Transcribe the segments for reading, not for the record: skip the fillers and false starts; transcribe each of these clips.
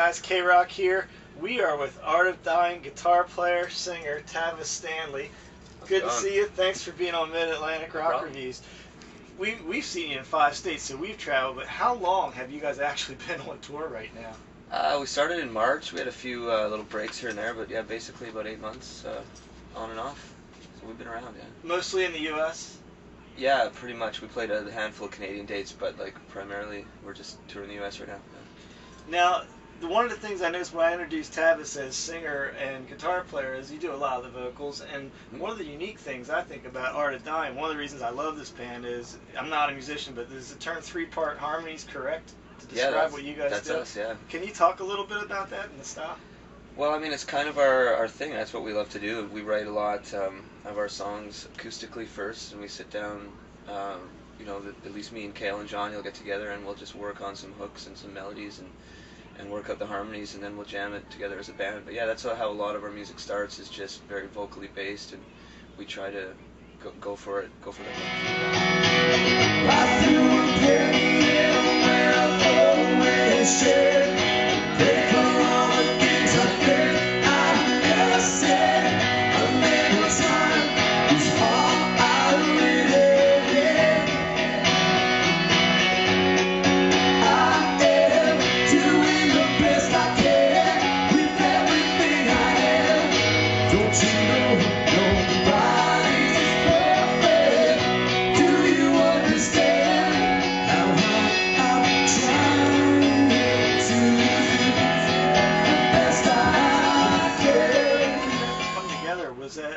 guys, K-Rock here. We are with Art of Dying guitar player, singer Tavis Stanley. Good to see you. Thanks for being on Mid-Atlantic Rock Reviews. We've seen you in 5 states, so we've traveled, but how long have you guys actually been on tour right now? We started in March. We had a few little breaks here and there, but yeah, basically about 8 months on and off. So we've been around, yeah. Mostly in the U.S.? Yeah, pretty much. We played a handful of Canadian dates, but like primarily we're just touring the U.S. right now. Yeah. Now, one of the things I noticed when I introduced Tavis as singer and guitar player is you do a lot of the vocals, and one of the unique things I think about Art of Dying, one of the reasons I love this band is, I'm not a musician, but is the term 3-part harmonies correct to describe what you guys do? That's us, yeah. Can you talk a little bit about that and the style? Well, I mean, it's kind of our thing. That's what we love to do. We write a lot of our songs acoustically first, and we sit down, you know, at least me and Cale and John will get together and we'll just work on some hooks and some melodies and work out the harmonies, and then we'll jam it together as a band. But yeah, that's how a lot of our music starts, is just very vocally based, and we try to go for it, go for the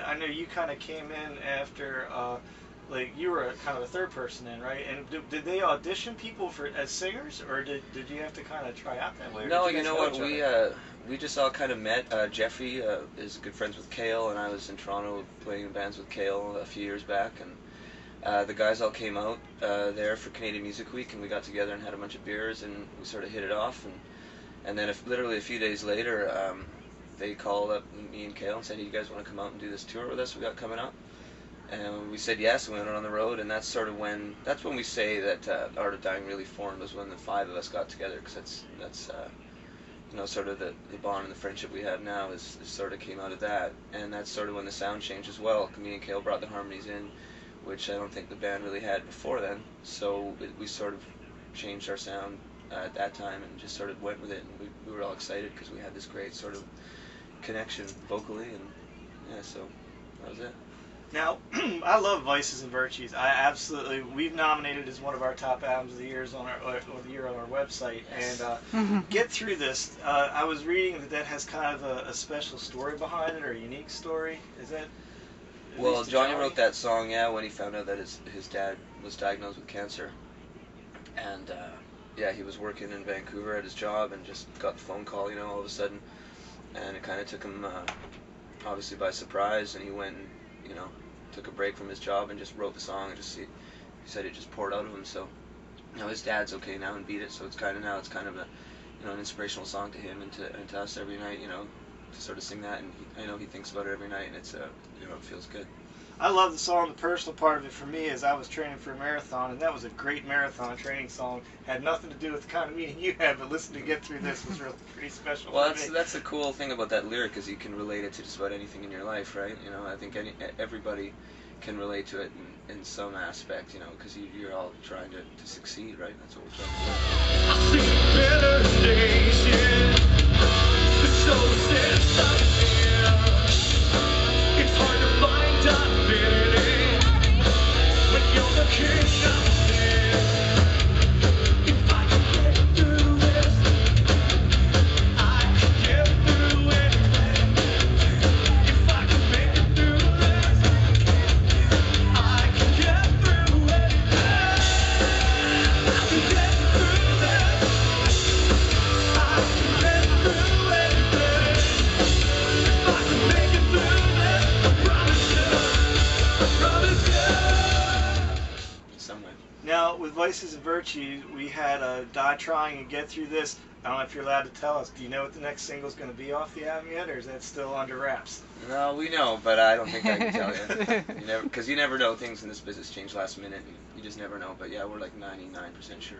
I know you kind of came in after, like, you were kind of a third person in, right? And did they audition people for as singers, or did you have to kind of try out that way? No, you know what, we just all kind of met. Jeffrey is good friends with Cale, and I was in Toronto playing in bands with Cale a few years back, and the guys all came out there for Canadian Music Week, and we got together and had a bunch of beers, and we sort of hit it off, and then literally a few days later, they called up me and Cale and said, hey, you guys want to come out and do this tour with us we got coming up? And we said yes, and we went on the road, and that's sort of when we say that Art of Dying really formed, was when the 5 of us got together, because that's you know, sort of the bond and the friendship we have now is sort of came out of that, and that's sort of when the sound changed as well. Me and Cale brought the harmonies in, which I don't think the band really had before then, so we sort of changed our sound at that time and just sort of went with it, and we were all excited because we had this great sort of connection vocally, and yeah, so that was it. Now, I love Vices and Virtues. We've nominated as one of our top albums of the year on our website, and Get Through This, I was reading that has kind of a special story behind it, or a unique story. Is that? Well, Johnny wrote that song, yeah, when he found out that his dad was diagnosed with cancer, and yeah, he was working in Vancouver at his job and just got the phone call, you know, all of a sudden. And it kind of took him, obviously, by surprise, and he went and, you know, took a break from his job and just wrote the song, and he said it just poured out of him. So, you know, his dad's okay now and beat it, so it's kind of a, you know, an inspirational song to him and to us every night, you know, to sort of sing that, and I know he thinks about it every night, and it's, you know, it feels good. I love the song. The personal part of it for me is I was training for a marathon, and that was a great marathon training song. Had nothing to do with the kind of meeting you had, but listening to Get Through This was really pretty special. Well, that's the cool thing about that lyric, is you can relate it to just about anything in your life, right? You know, I think everybody can relate to it in some aspect, you know, because you're all trying to succeed, right? That's what we're trying to do. I see better days, yeah. The soul says it's hard to find identity when you're the king of sin. If I can get through this, I can get through anything. If I can make it through this, I can get through anything. I can get through this. I can get through anything. If I can make it through. Now, with Vices and Virtues, we had Die Trying and Get Through This. I don't know if you're allowed to tell us. Do you know what the next single is going to be off the album yet, or is that still under wraps? No, we know, but I don't think I can tell you. Because you never know. Things in this business change last minute. You just never know. But yeah, we're like 99% sure.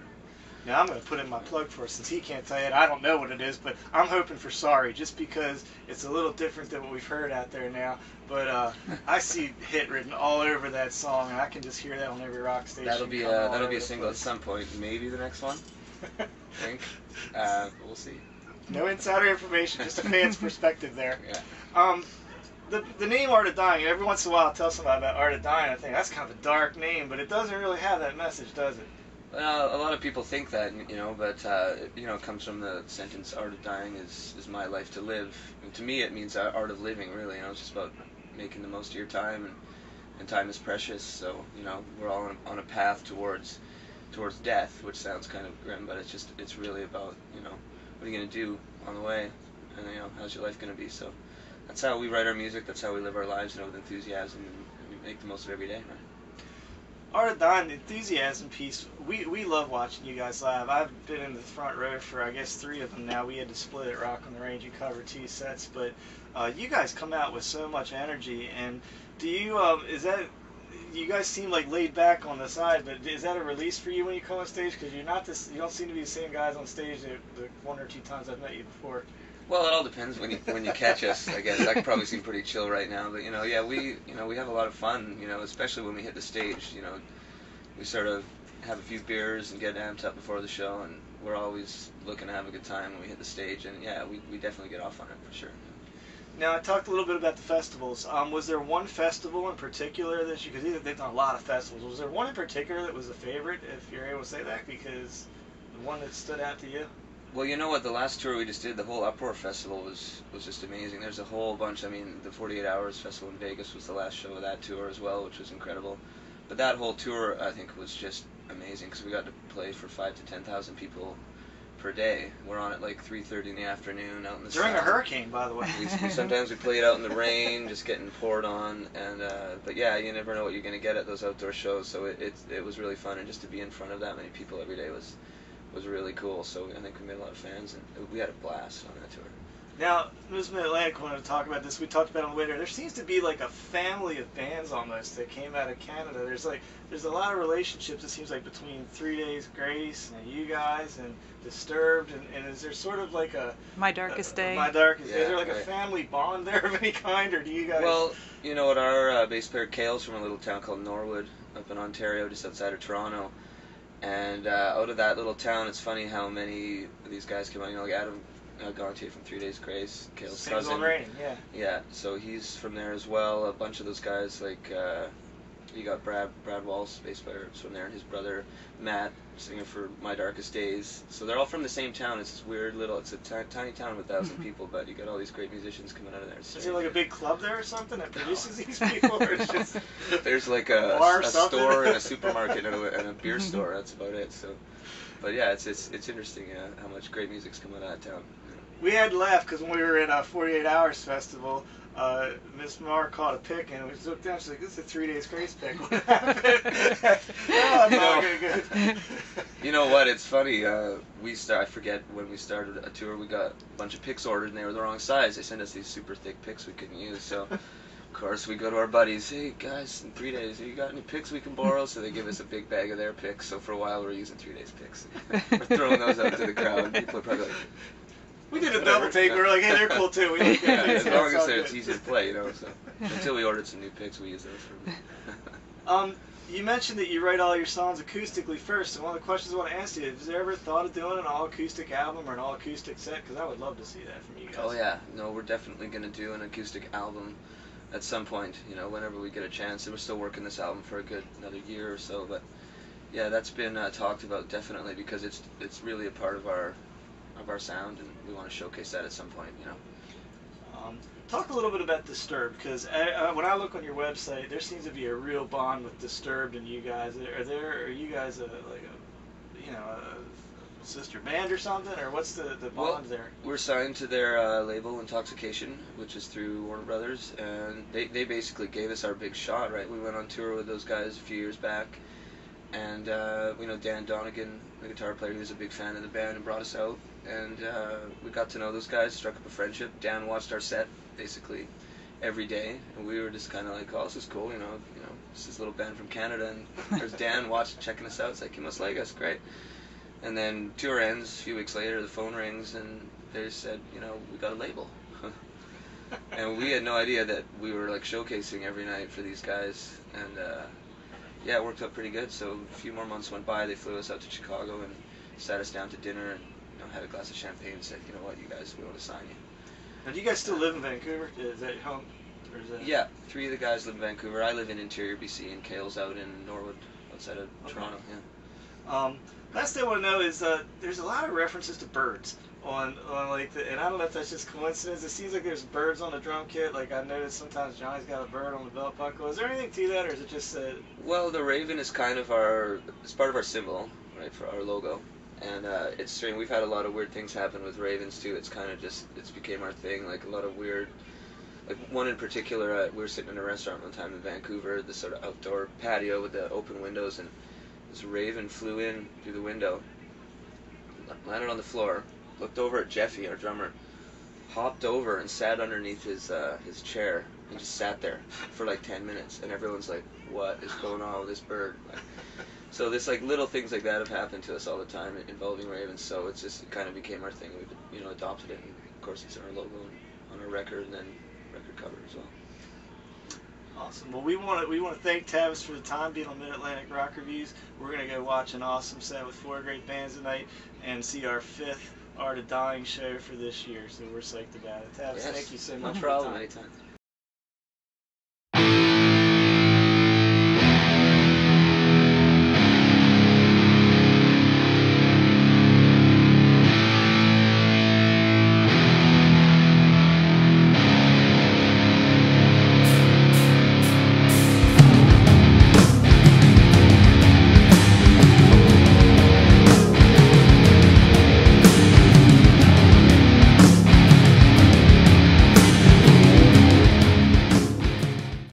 Now I'm going to put in my plug for it since he can't tell you it. I don't know what it is, but I'm hoping for Sorry, just because it's a little different than what we've heard out there now. But I see hit written all over that song, and I can just hear that on every rock station. That'll be a single at some point. Maybe the next one. I think. We'll see. No insider information, just a fan's perspective there. Yeah. The name Art of Dying, every once in a while I'll tell somebody about Art of Dying, I think that's kind of a dark name, but it doesn't really have that message, does it? Well, a lot of people think that, but it comes from the sentence "Art of dying is my life to live." And to me, it means art of living. Really, it's just about making the most of your time, and time is precious. So, we're all on a path towards death, which sounds kind of grim, but it's really about, what are you gonna do on the way, and how's your life gonna be? So that's how we write our music. That's how we live our lives, with enthusiasm, and we make the most of every day, right? Art of Dying, the enthusiasm piece, we love watching you guys live. I've been in the front row for, I guess, 3 of them now. We had to split at Rock on the Range and cover 2 sets, but you guys come out with so much energy. And do you, you guys seem like laid back on the side, but is that a release for you when you come on stage? Because you don't seem to be the same guys on stage the 1 or 2 times I've met you before. Well, it all depends when you catch us. I guess I could probably seem pretty chill right now, but we have a lot of fun. Especially when we hit the stage. We sort of have a few beers and get amped up before the show, and we're always looking to have a good time when we hit the stage. And we definitely get off on it for sure. Now, I talked a little bit about the festivals. Was there one festival in particular that because they've done a lot of festivals. Was there one in particular that was a favorite, if you're able to say that, because the one that stood out to you? Well, you know what? The last tour we just did, the whole Uproar Festival was just amazing. There's a whole bunch. I mean, the 48 Hours Festival in Vegas was the last show of that tour as well, which was incredible. But that whole tour, I think, was just amazing because we got to play for 5,000 to 10,000 people per day. We're on at like 3:30 in the afternoon out in the sun. During a hurricane, by the way. Sometimes we played out in the rain, just getting poured on. And but yeah, you never know what you're going to get at those outdoor shows. So it was really fun, and just to be in front of that many people every day was really cool. So I think we made a lot of fans, and we had a blast on that tour. Now, Ms. Mid-Atlantic wanted to talk about this. We talked about it on the way there. There seems to be like a family of bands almost that came out of Canada. There's a lot of relationships, it seems like, between 3 Days Grace and you guys and Disturbed, and is there sort of like a... My Darkest Day. My Darkest Day. Yeah, Is there like right. a family bond there of any kind, or do you guys... Well, you know what, our bass player Kale's from a little town called Norwood up in Ontario, just outside of Toronto. And out of that little town, it's funny how many of these guys came out. Like Adam Gontier from 3 Days Grace, Kale's cousin. Raining, yeah. Yeah, so he's from there as well. A bunch of those guys, like you got Brad Walsh, bass player, from there, and his brother Matt, singer for My Darkest Days. So they're all from the same town. It's this weird little, it's a tiny town of 1,000 people, but you got all these great musicians coming out of there. Is there like a big club there or something that produces these people, or it's just there's like a store and a supermarket and a beer store. That's about it. So, but yeah, it's interesting how much great music's coming out of that town. We had to laugh because when we were at 48 Hours Festival, Miss Marr caught a pick and we looked down. She's like, "This is a 3 Days Grace pick." What happened? Oh, not good. You know what? It's funny. I forget when we started a tour. We got a bunch of picks ordered and they were the wrong size. They sent us these super thick picks we couldn't use. So, of course, we go to our buddies. Hey guys, in 3 days, have you got any picks we can borrow? So they give us a big bag of their picks. So for a while, we're using 3 Days picks. We're throwing those out to the crowd. People are probably like. We did a double take. We were like, "Hey, they're cool too." We Yeah, as long as it's easy to play, So until we ordered some new picks, we use those for. You mentioned that you write all your songs acoustically first, and one of the questions I want to ask you is: has there ever thought of doing an all-acoustic album or an all-acoustic set? Because I would love to see that from you guys. Oh yeah, no, we're definitely gonna do an acoustic album at some point. Whenever we get a chance. And we're still working this album for a good another year or so, but yeah, that's been talked about definitely because it's really a part of our sound, and we want to showcase that at some point. Talk a little bit about Disturbed, because when I look on your website, there seems to be a real bond with Disturbed and you guys. Are you guys a sister band or something, or what's the bond there? We're signed to their label Intoxication, which is through Warner Brothers, and they basically gave us our big shot, right? We went on tour with those guys a few years back, and Dan Donegan, the guitar player, he was a big fan of the band and brought us out, and we got to know those guys, struck up a friendship. Dan watched our set basically every day, and we were just kind of like, "Oh, this is cool, it's this little band from Canada," and there's Dan checking us out. It's like, he must like us, great. And then tour ends. A few weeks later, the phone rings, and they said, we got a label. And we had no idea that we were like showcasing every night for these guys. And yeah, it worked out pretty good. So a few more months went by. They flew us out to Chicago and sat us down to dinner and had a glass of champagne and said, you know what, you guys, we want to sign you. Now, do you guys still live in Vancouver? Is that home? Or is that... Yeah, 3 of the guys live in Vancouver. I live in interior BC, and Kale's out in Norwood, outside of Toronto. Yeah. Last thing I want to know is there's a lot of references to birds on like and I don't know if that's just coincidence. It seems like there's birds on the drum kit. Like I noticed sometimes Johnny's got a bird on the belt buckle. Is there anything to that, or is it just Well, the raven is kind of it's part of our symbol, right, for our logo. And it's strange. We've had a lot of weird things happen with ravens too. It's kind of it's became our thing. Like a lot of weird, like one in particular. We were sitting in a restaurant one time in Vancouver, this sort of outdoor patio with the open windows, and this raven flew in through the window, landed on the floor, looked over at Jeffy, our drummer, hopped over and sat underneath his chair and just sat there for like 10 minutes. And everyone's like, "What is going on with this bird?" Like, so this like little things like that have happened to us all the time involving ravens. So it kind of became our thing. We've adopted it, and of course it's in our logo and on our record and then record cover as well. Awesome. Well, we want to thank Tavis for the time being on Mid-Atlantic Rock Reviews. We're gonna go watch an awesome set with 4 great bands tonight and see our 5th Art of Dying show for this year. So we're psyched about it. Tavis, yes, thank you so much. No problem. Anytime.